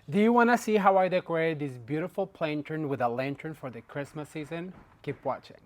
Do you want to see how I decorate this beautiful lantern with a lantern for the Christmas season? Keep watching.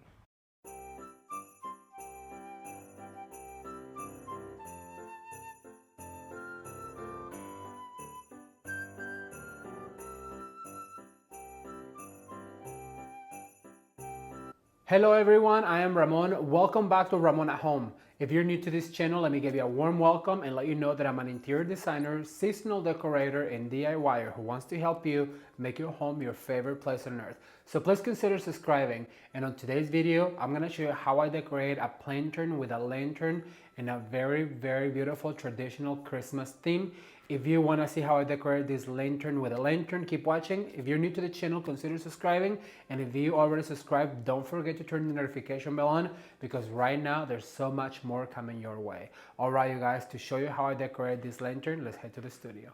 Hello everyone, I am Ramon. Welcome back to Ramon at Home. If you're new to this channel, let me give you a warm welcome and let you know that I'm an interior designer, seasonal decorator, and DIYer who wants to help you make your home your favorite place on earth. So please consider subscribing. And on today's video, I'm gonna show you how I decorate a lantern with a lantern in a very beautiful traditional Christmas theme. If you want to see how I decorate this lantern with a lantern, keep watching. If you're new to the channel, consider subscribing. And if you already subscribed, don't forget to turn the notification bell on because right now there's so much more coming your way. All right, you guys, to show you how I decorate this lantern, let's head to the studio.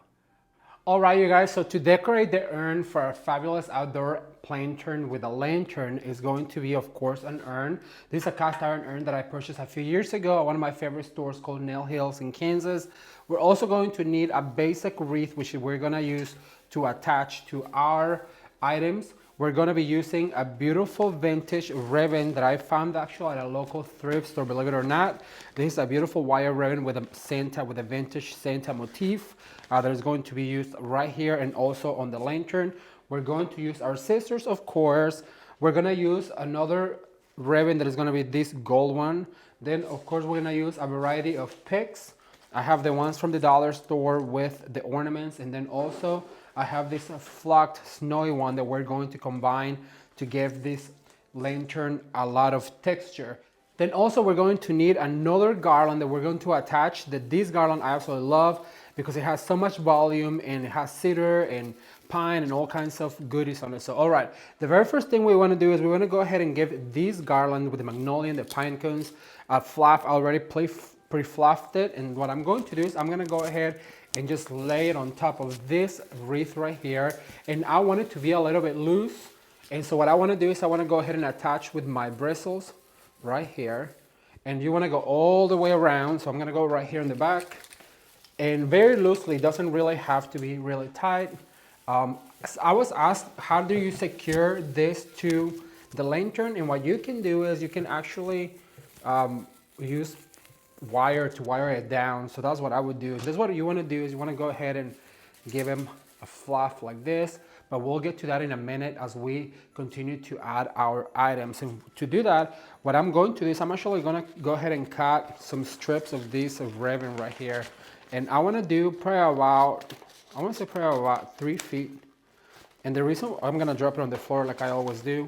All right, you guys, so to decorate the urn for a fabulous outdoor lantern with a lantern is going to be, of course, an urn. This is a cast iron urn that I purchased a few years ago at one of my favorite stores called Nail Hills in Kansas. We're also going to need a basic wreath, which we're gonna use to attach to our items. We're gonna be using a beautiful vintage ribbon that I found actually at a local thrift store, believe it or not. This is a beautiful wire ribbon with a Santa, with a vintage Santa motif that is going to be used right here and also on the lantern. We're going to use our scissors, of course. We're gonna use another ribbon that is gonna be this gold one. Then, of course, we're gonna use a variety of picks. I have the ones from the dollar store with the ornaments, and then also I have this flocked snowy one that we're going to combine to give this lantern a lot of texture. Then also we're going to need another garland that we're going to attach. This garland I absolutely love because it has so much volume and it has cedar and pine and all kinds of goodies on it. So all right, the very first thing we want to do is we want to go ahead and give this garland with the magnolia and the pine cones a fluff. I already pre-fluffed it, and what I'm going to do is I'm going to go ahead and just lay it on top of this wreath right here, and I want it to be a little bit loose. And so what I want to do is I want to go ahead and attach with my bristles right here, and you want to go all the way around. So I'm going to go right here in the back and very loosely. It doesn't really have to be really tight. I was asked, how do you secure this to the lantern? And what you can do is you can actually use wire to wire it down. So that's what I would do. This is what you want to do is you want to go ahead and give him a fluff like this, but we'll get to that in a minute as we continue to add our items. And to do that, what I'm going to do is I'm actually going to go ahead and cut some strips of this ribbon right here, and I want to do probably about, I want to say probably about 3 feet. And the reason I'm going to drop it on the floor like I always do,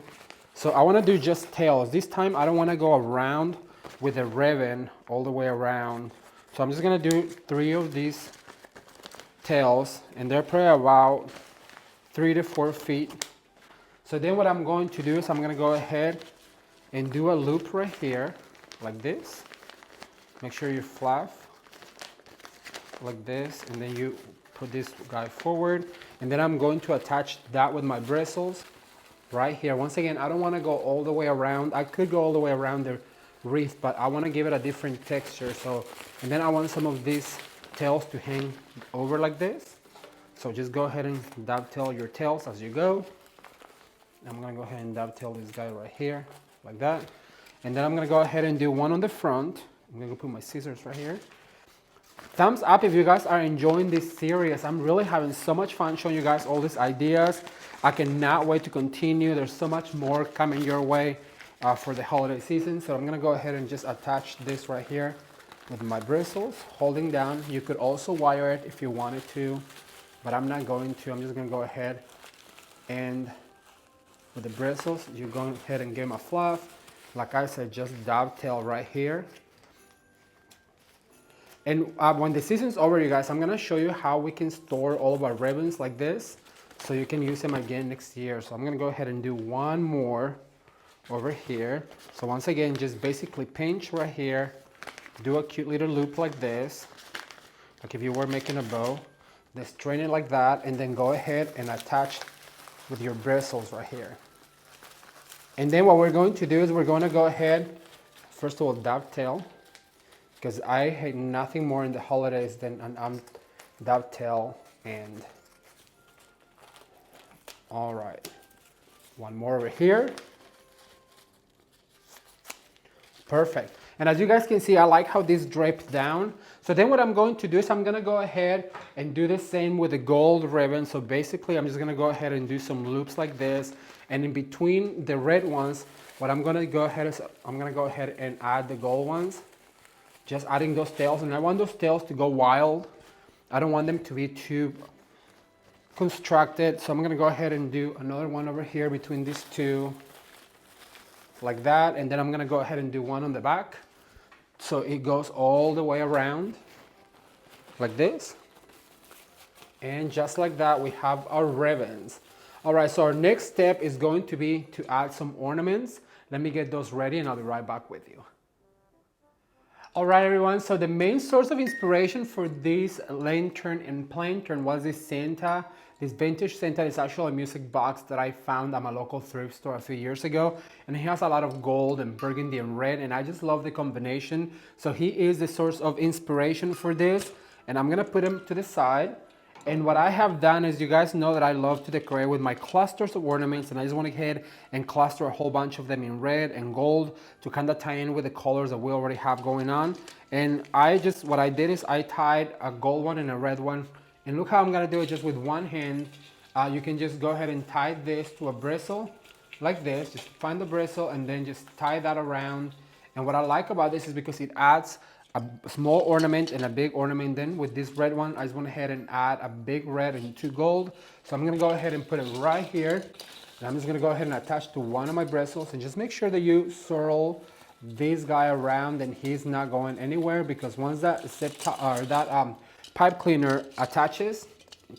so I want to do just tails this time. I don't want to go around with a ribbon all the way around. So I'm just gonna do 3 of these tails, and they're probably about 3 to 4 feet. So then what I'm going to do is I'm gonna go ahead and do a loop right here, like this. Make sure you fluff like this, and then you put this guy forward, and then I'm going to attach that with my bristles right here. Once again, I don't wanna go all the way around. I could go all the way around the wreath, but I want to give it a different texture. So, and then I want some of these tails to hang over like this. So just go ahead and dovetail your tails as you go. I'm going to go ahead and dovetail this guy right here like that, and then I'm going to go ahead and do one on the front. I'm going to put my scissors right here. Thumbs up if you guys are enjoying this series. I'm really having so much fun showing you guys all these ideas. I cannot wait to continue. There's so much more coming your way for the holiday season. So I'm gonna go ahead and just attach this right here with my bristles, holding down. You could also wire it if you wanted to, but I'm not going to. I'm just gonna go ahead and with the bristles, you go ahead and give them a fluff. Like I said, just dovetail right here. And when the season's over, you guys, I'm gonna show you how we can store all of our ribbons like this so you can use them again next year. So I'm gonna go ahead and do one more over here. So once again, just basically pinch right here, do a cute little loop like this, like if you were making a bow, then straighten it like that, and then go ahead and attach with your bristles right here. And then what we're going to do is we're going to go ahead, first of all, dovetail, because I hate nothing more in the holidays than an dovetail and All right, one more over here. Perfect. And as you guys can see, I like how this drapes down. So then what I'm going to do is I'm gonna go ahead and do the same with the gold ribbon. So basically I'm just gonna go ahead and do some loops like this. And in between the red ones, what I'm gonna go ahead is I'm gonna go ahead and add the gold ones. Just adding those tails, and I want those tails to go wild. I don't want them to be too constructed. So I'm gonna go ahead and do another one over here between these two, like that. And then I'm gonna go ahead and do one on the back. So it goes all the way around, like this. And just like that, we have our ribbons. All right, so our next step is going to be to add some ornaments. Let me get those ready and I'll be right back with you. All right, everyone, so the main source of inspiration for this lantern and planter was this Santa. This vintage Santa is actually a music box that I found at my local thrift store a few years ago. And he has a lot of gold and burgundy and red, and I just love the combination. So he is the source of inspiration for this. And I'm gonna put him to the side. And what I have done is, you guys know that I love to decorate with my clusters of ornaments, and I just went ahead and cluster a whole bunch of them in red and gold to kind of tie in with the colors that we already have going on. And what I did is I tied a gold one and a red one. And look how I'm gonna do it just with one hand. You can just go ahead and tie this to a bristle like this. Just find the bristle and then just tie that around. And what I like about this is because it adds a small ornament and a big ornament. Then with this red one, I just went ahead and add a big red and two gold. So I'm gonna go ahead and put it right here. And I'm just gonna go ahead and attach to one of my bristles, and just make sure that you swirl this guy around and he's not going anywhere, because once that pipe cleaner attaches,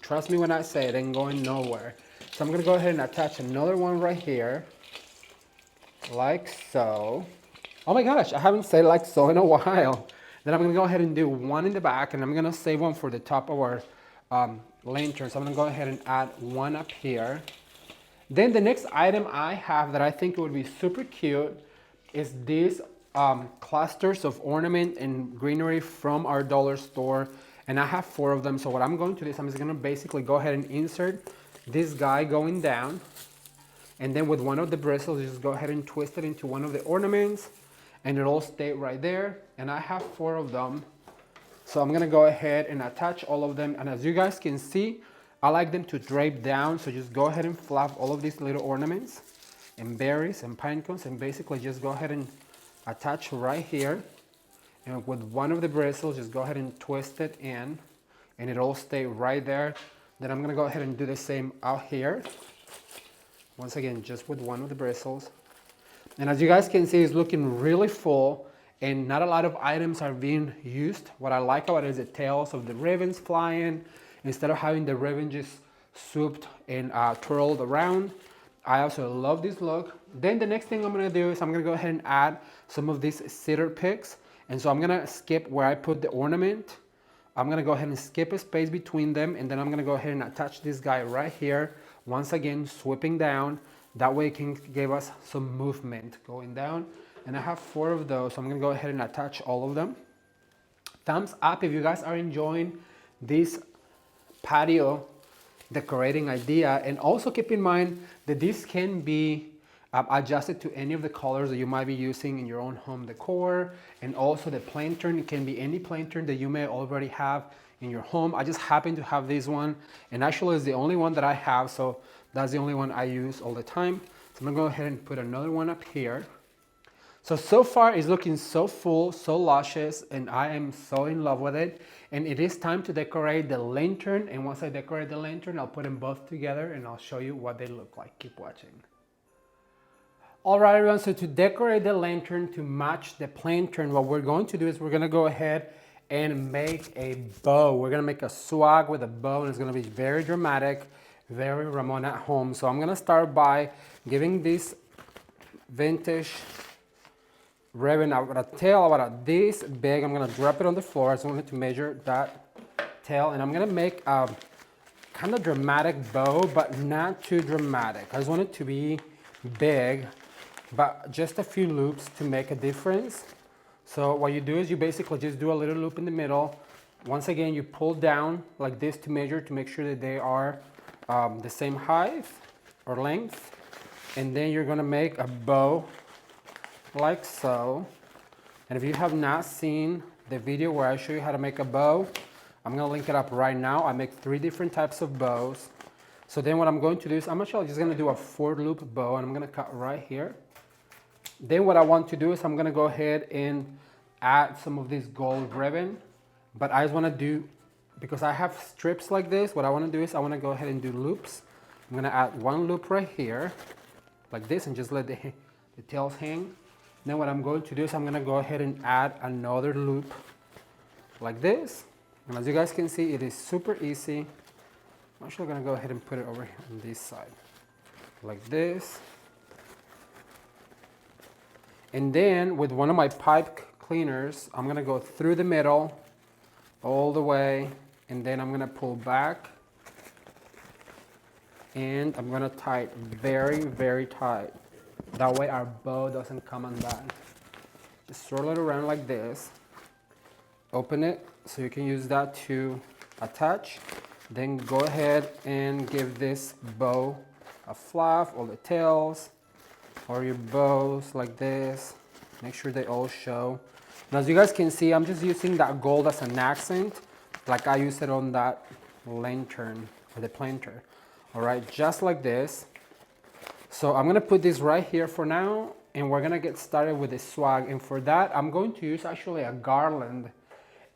trust me when I say it ain't going nowhere. So I'm gonna go ahead and attach another one right here, like so. Oh my gosh, I haven't said like so in a while. Then I'm gonna go ahead and do one in the back, and I'm gonna save one for the top of our lantern. So I'm gonna go ahead and add one up here. Then the next item I have that I think would be super cute is these clusters of ornament and greenery from our dollar store. And I have 4 of them. So what I'm going to do is I'm just gonna basically go ahead and insert this guy going down. And then with one of the bristles, just go ahead and twist it into one of the ornaments, and it'll stay right there. And I have 4 of them. So I'm gonna go ahead and attach all of them. And as you guys can see, I like them to drape down. So just go ahead and flap all of these little ornaments and berries and pine cones, and basically just go ahead and attach right here. And with one of the bristles, just go ahead and twist it in, and it'll stay right there. Then I'm gonna go ahead and do the same out here. Once again, just with one of the bristles. And as you guys can see, it's looking really full, and not a lot of items are being used. What I like about it is the tails of the ribbons flying. Instead of having the ribbon just swooped and twirled around. I also love this look. Then the next thing I'm gonna do is I'm gonna go ahead and add some of these cedar picks. And so I'm gonna skip where I put the ornament. I'm gonna go ahead and skip a space between them, and then I'm gonna go ahead and attach this guy right here. Once again, sweeping down. That way it can give us some movement going down. And I have 4 of those, so I'm gonna go ahead and attach all of them. Thumbs up if you guys are enjoying this patio decorating idea. And also keep in mind that this can be adjusted to any of the colors that you might be using in your own home decor. And also the planter, it can be any planter that you may already have in your home. I just happen to have this one, and actually it's the only one that I have, so that's the only one I use all the time. So I'm gonna go ahead and put another one up here. So far it's looking so full, so luscious, and I am so in love with it. And it is time to decorate the lantern. And once I decorate the lantern, I'll put them both together and I'll show you what they look like. Keep watching. All right, everyone, so to decorate the lantern to match the planter, what we're going to do is we're gonna go ahead and make a bow. We're gonna make a swag with a bow, and it's gonna be very dramatic, very Ramon at home. So I'm gonna start by giving this vintage ribbon a tail about this big. I'm gonna drop it on the floor. I just wanted to measure that tail, and I'm gonna make a kind of dramatic bow, but not too dramatic. I just want it to be big, but just a few loops to make a difference. So what you do is you basically just do a little loop in the middle. Once again, you pull down like this to measure, to make sure that they are the same height. or length. And then you're gonna make a bow like so. And if you have not seen the video where I show you how to make a bow, I'm gonna link it up right now. I make 3 different types of bows. So then what I'm going to do is I'm actually just gonna do a 4-loop bow, and I'm gonna cut right here. Then what I want to do is I'm gonna go ahead and add some of this gold ribbon, but I just wanna do, because I have strips like this, what I wanna do is I wanna go ahead and do loops. I'm gonna add 1 loop right here, like this, and just let the tails hang. Then what I'm going to do is I'm gonna go ahead and add another loop like this. And as you guys can see, it is super easy. I'm actually gonna go ahead and put it over here on this side, like this. And then with one of my pipe cleaners, I'm gonna go through the middle all the way, and then I'm gonna pull back, and I'm gonna tie it very, very tight. That way our bow doesn't come undone. Just swirl it around like this. Open it so you can use that to attach. Then go ahead and give this bow a fluff, all the tails, or your bows like this. Make sure they all show. And as you guys can see, I'm just using that gold as an accent, like I used it on that lantern or the planter. All right, just like this. So I'm gonna put this right here for now, and we're gonna get started with the swag. And for that, I'm going to use actually a garland.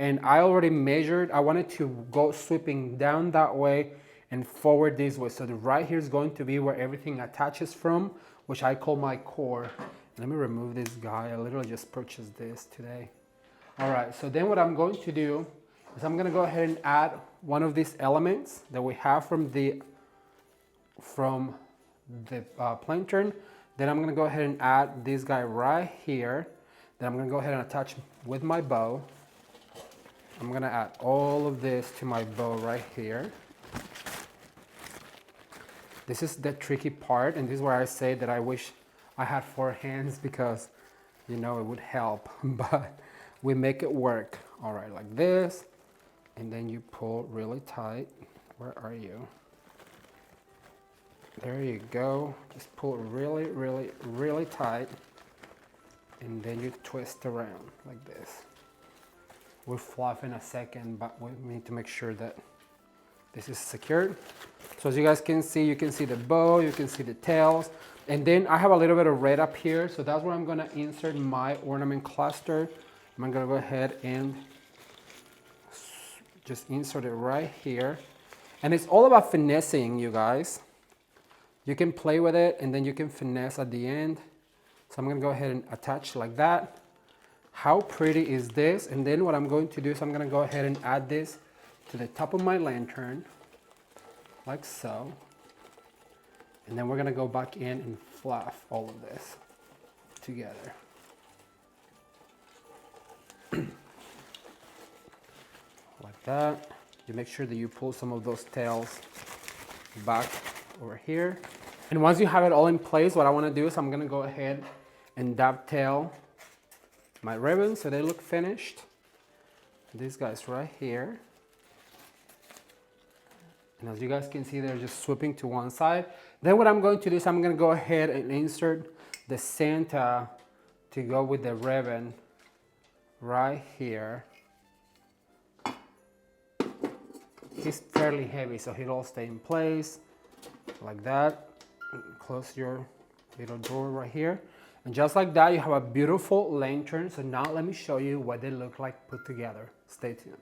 And I already measured, I wanted to go sweeping down that way and forward this way. So the right here is going to be where everything attaches from, which I call my core. Let me remove this guy. I literally just purchased this today. All right, so then what I'm going to do is I'm gonna go ahead and add one of these elements that we have from the planter. Then I'm gonna go ahead and add this guy right here. Then I'm gonna go ahead and attach with my bow. I'm gonna add all of this to my bow right here. This is the tricky part, and this is where I say that I wish I had 4 hands, because you know it would help, but we make it work. All right, like this, and then you pull really tight. Where are you? There you go. Just pull really, really, really tight, and then you twist around like this. We'll fluff in a second, but we need to make sure that this is secured. So as you guys can see, you can see the bow, you can see the tails, and then I have a little bit of red up here, so that's where I'm gonna insert my ornament cluster. I'm gonna go ahead and just insert it right here. And it's all about finessing, you guys. You can play with it, and then you can finesse at the end. So I'm gonna go ahead and attach like that. How pretty is this? And then what I'm going to do is I'm gonna go ahead and add this to the top of my lantern, like so. And then we're gonna go back in and fluff all of this together. Like that. You make sure that you pull some of those tails back over here. And once you have it all in place, what I wanna do is I'm gonna go ahead and dovetail my ribbons so they look finished. These guys right here. And as you guys can see, they're just swooping to one side. Then what I'm going to do is I'm gonna go ahead and insert the Santa to go with the ribbon right here. He's fairly heavy, so he'll all stay in place like that. Close your little door right here. And just like that, you have a beautiful lantern. So now let me show you what they look like put together. Stay tuned.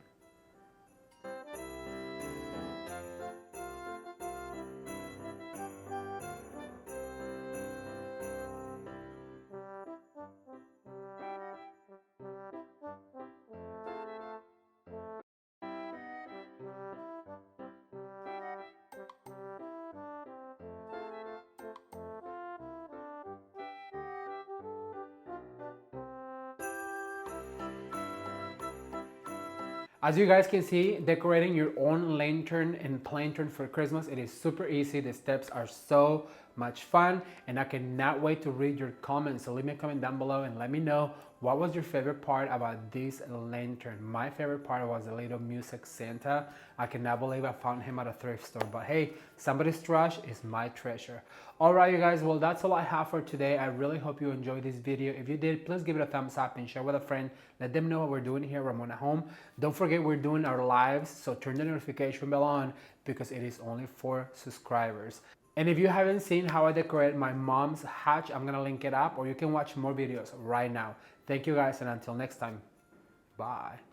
As you guys can see, decorating your own lantern and planter for Christmas, it is super easy. The steps are so much fun, and I cannot wait to read your comments. So leave me a comment down below and let me know What was your favorite part about this lantern? My favorite part was the little music Santa. I cannot believe I found him at a thrift store, but hey, somebody's trash is my treasure. All right, you guys, well, that's all I have for today. I really hope you enjoyed this video. If you did, please give it a thumbs up and share with a friend. Let them know what we're doing here at Ramon at Home. Don't forget we're doing our lives, so turn the notification bell on because it is only for subscribers. And if you haven't seen how I decorate my mom's hatch, I'm gonna link it up, or you can watch more videos right now. Thank you guys, and until next time, bye.